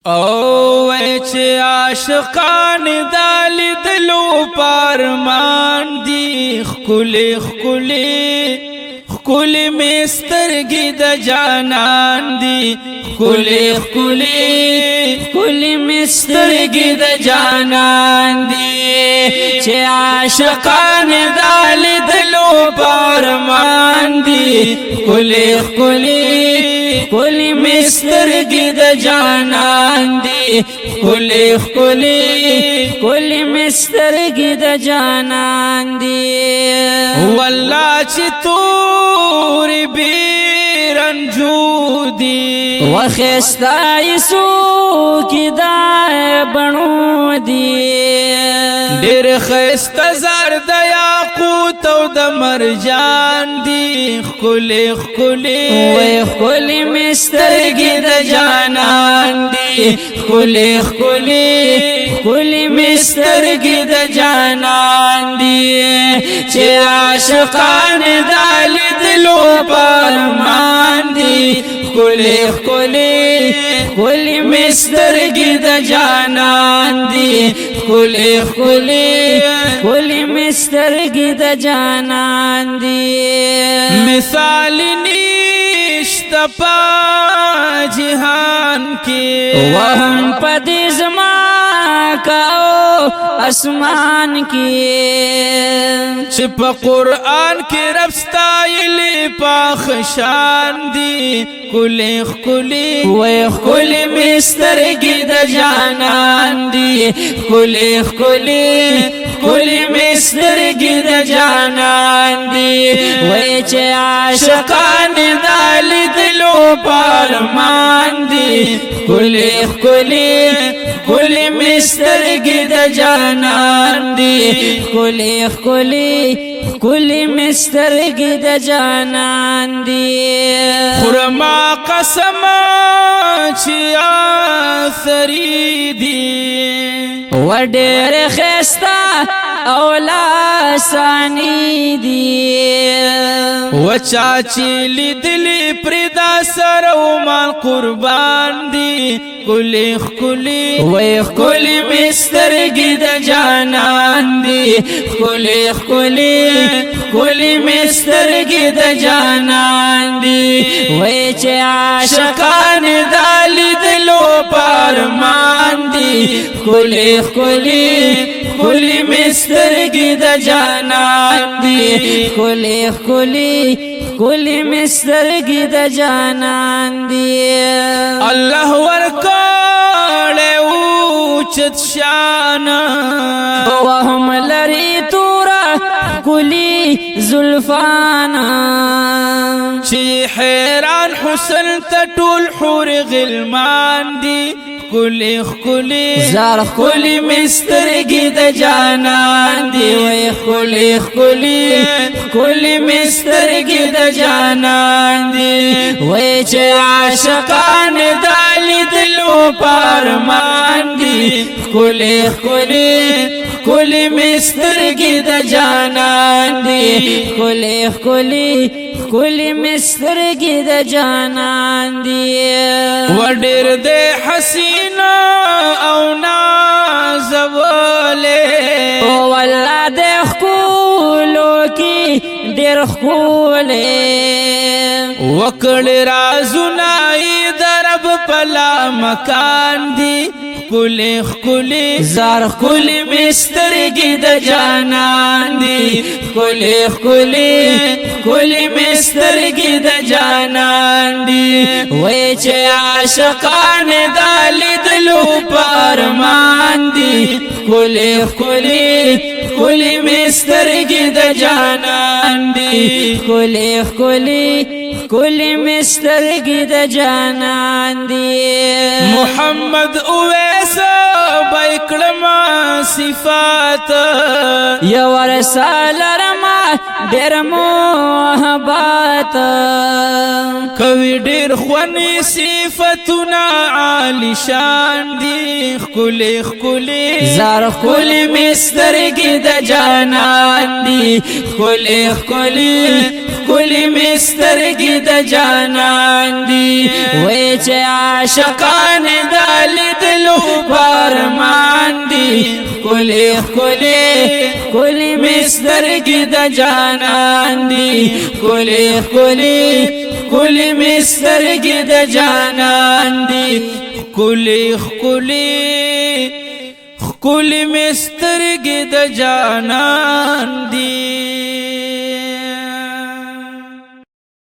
او چې عاشقان دال دلو پارمان دی خکلی خکلی خکلی مسترگی د جانان دی خکلی خکلی خکلی مسترگی د جانان دی چې عاشقان دال دلو پارمان دی خکلی خکلی خکلی مسترگی د جانان دی خکلی خکلی خکلی مسترگی د جانان دی والله چې توری بیرنجو دی وخستا یسو کی دا بنو دی ډېر خستا زر د یاقوت او د مرجان دی خکلی خکلی وای خکلی مسترگی د جانان دی خکلی خکلی خکلی مسترگی د جانان دی چې عاشقان دال دلو پارمان دی خکلی خکلی خکلی مسترگی د جانان دی خکلی خکلی خکلی مسترگی د جانان دی مثال نیشت پا جہان کی وهم پدی زمان کا اسمان کی چپ قرآن کی رب ستایلی پاخ شان دی خکلی خکلی وی خکلی مسترگی د جانان دی خکلی خکلی خکلی مسترگی د جانان دی وی چې عاشقان دال دلو پارمان دی خکلی خکلی خکلی مسترگی د جانان دی خکلی خکلی خکلی مسترگی د جانان دی خرما قسم چې آثری دی و ډېر خستا او لاسانی دی و چاچی لیدلی پردا سر او مال قربان دی خکلی خکلی وی خکلی مسترگی د جانان دی خکلی خکلی خکلی مسترگی د جانان دی وی چې عاشقان دال دلو پارمان دی خکلی خکلی خکلی مسترگی د جانان دی خکلی خکلی خکلی مسترگی د جانان دی الله ورکړې اوچت شان وهم لري تورا خکلی زلفانا چې حیران حسن ته ټول حور غلمان دی خکلی خکلی زار خکلی مسترگی د جانان دی وی خکلی خکلی خکلی مسترگی د جانان دی وی چې عاشقان دال دلو پارمان دی خکلی خکلی خکلی مسترگی د جانان دی خکلی خکلی خکلی مسترگی د جانان دی وډیر د حسینا او نازوله او والله د خولو کی ډیر خوله وکړ رازونه درب پلا مکان دی خکلی خکلی زار خکلی مسترگی د جانان دی خکلی خکلی خکلی مسترگی د جانان دی وی چې عاشقان دال دلو پارمان دی خکلی خکلی خکلی مسترگی د جانان دی خکلی خکلی خکلی مسترگی د جانان دی محمد اویس بیکړما صفات یو رسال رما ډېر محبت کوي ډېر خونی صفتنا عالی شان دی خکلی خکلی زار خکلی مسترگی د جانان دی خکلی خکلی خکلی مسترګې د جانان دي وای چې عاشقان د لیدلو فرمان دي ښکلې ښکلې ښکلې مسترګې د جانان دي ښکلې ښکلې ښکلې مسترګې د جانان دي ښکلې ښکلې ښکلې مسترګې د جانان دي